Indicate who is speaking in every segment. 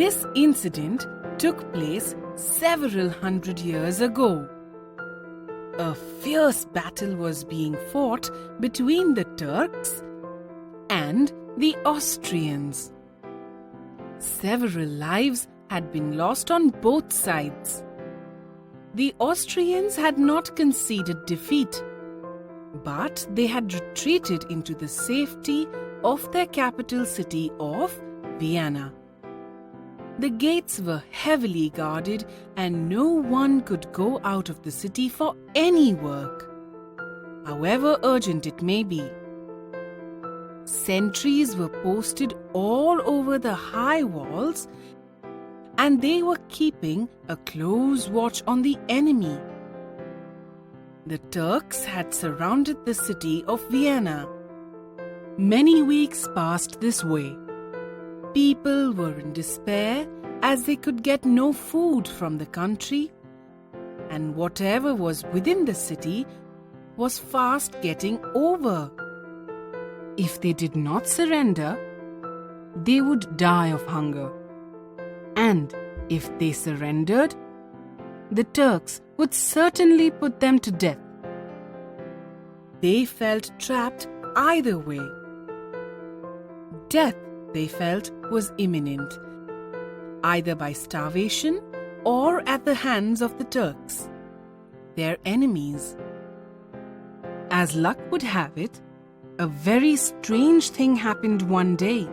Speaker 1: This incident took place several hundred years ago. A fierce battle was being fought between the Turks and the Austrians. Several lives had been lost on both sides. The Austrians had not conceded defeat, but they had retreated into the safety of their capital city of Vienna. The gates were heavily guarded and no one could go out of the city for any work, however urgent it may be. Sentries were posted all over the high walls and they were keeping a close watch on the enemy. The Turks had surrounded the city of Vienna. Many weeks passed this way. People were in despair as they could get no food from the country, and whatever was within the city was fast getting over. If they did not surrender, they would die of hunger. And if they surrendered, the Turks would certainly put them to death. They felt trapped either way. Death, they felt, was imminent, either by starvation or at the hands of the Turks, their enemies. As luck would have it, a very strange thing happened one day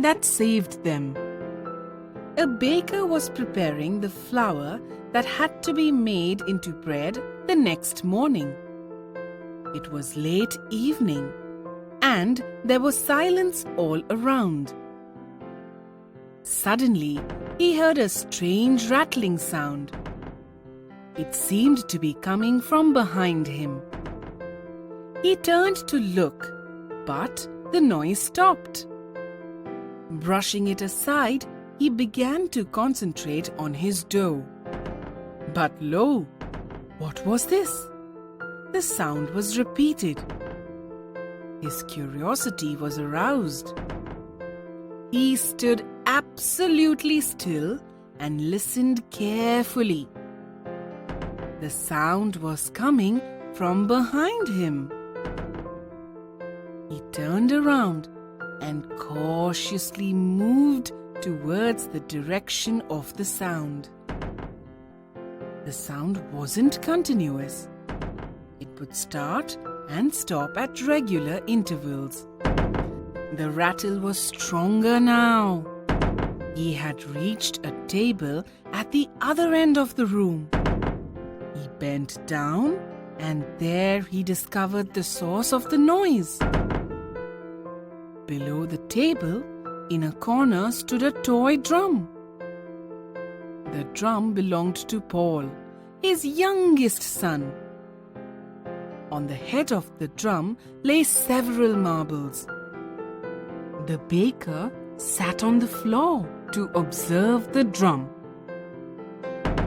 Speaker 1: that saved them. A baker was preparing the flour that had to be made into bread the next morning. It was late evening, and there was silence all around. Suddenly, he heard a strange rattling sound. It seemed to be coming from behind him. He turned to look, but the noise stopped. Brushing it aside, he began to concentrate on his dough. But lo, what was this? The sound was repeated. His curiosity was aroused. He stood absolutely still and listened carefully. The sound was coming from behind him. He turned around and cautiously moved towards the direction of the sound. The sound wasn't continuous. It would start and stop at regular intervals. The rattle was stronger now. He had reached a table at the other end of the room. He bent down and there he discovered the source of the noise. Below the table, in a corner, stood a toy drum. The drum belonged to Paul, his youngest son. On the head of the drum lay several marbles. The baker sat on the floor to observe the drum.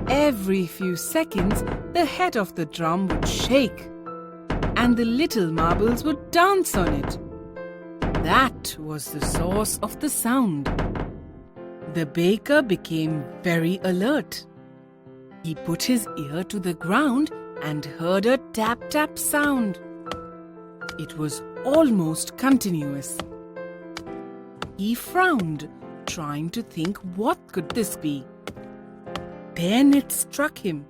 Speaker 1: Every few seconds, the head of the drum would shake, and the little marbles would dance on it. That was the source of the sound. The baker became very alert. He put his ear to the ground and heard a tap-tap sound. It was almost continuous. He frowned, trying to think what could this be. Then it struck him.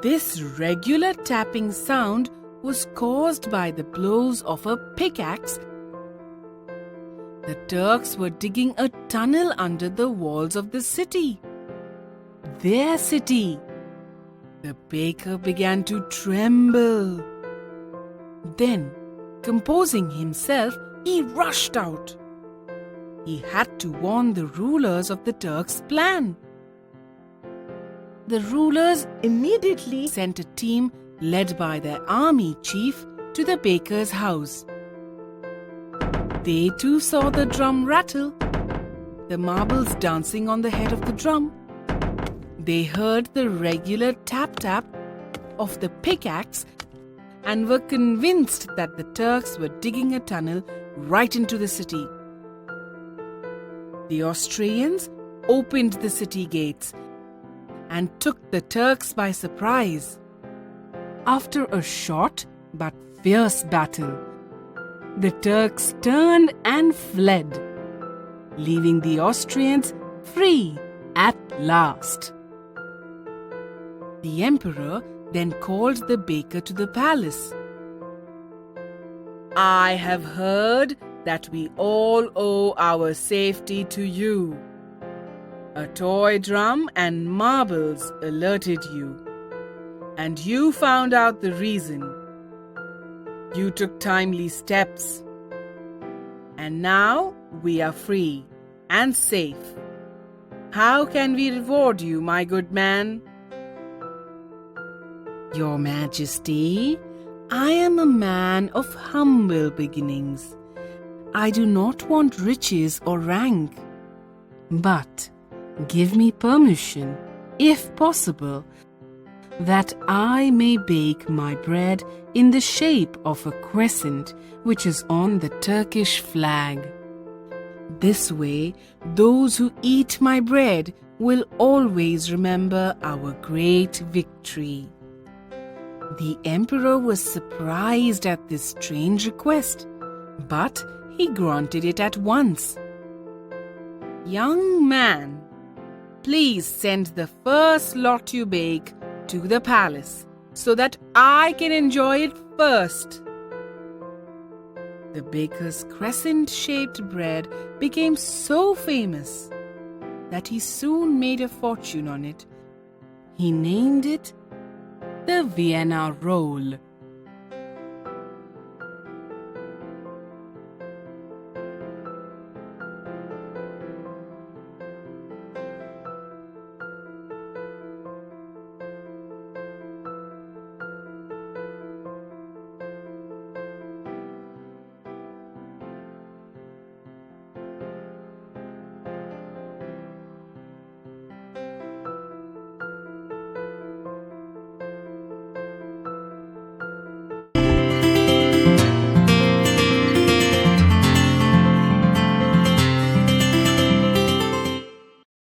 Speaker 1: This regular tapping sound was caused by the blows of a pickaxe. The Turks were digging a tunnel under the walls of the city. Their city. The baker began to tremble. Then, composing himself, he rushed out. He had to warn the rulers of the Turks' plan. The rulers immediately sent a team led by their army chief to the baker's house. They too saw the drum rattle, the marbles dancing on the head of the drum. They heard the regular tap-tap of the pickaxe and were convinced that the Turks were digging a tunnel right into the city. The Austrians opened the city gates and took the Turks by surprise. After a short but fierce battle, the Turks turned and fled, leaving the Austrians free at last. The emperor then called the baker to the palace. "I have heard that we all owe our safety to you. A toy drum and marbles alerted you, and you found out the reason. You took timely steps, and now we are free and safe. How can we reward you, my good man?" "Your Majesty, I am a man of humble beginnings. I do not want riches or rank. But give me permission, if possible, that I may bake my bread in the shape of a crescent which is on the Turkish flag. This way, those who eat my bread will always remember our great victory." The emperor was surprised at this strange request, but he granted it at once. "Young man, please send the first lot you bake to the palace so that I can enjoy it first." The baker's crescent-shaped bread became so famous that he soon made a fortune on it. He named it the Vienna roll.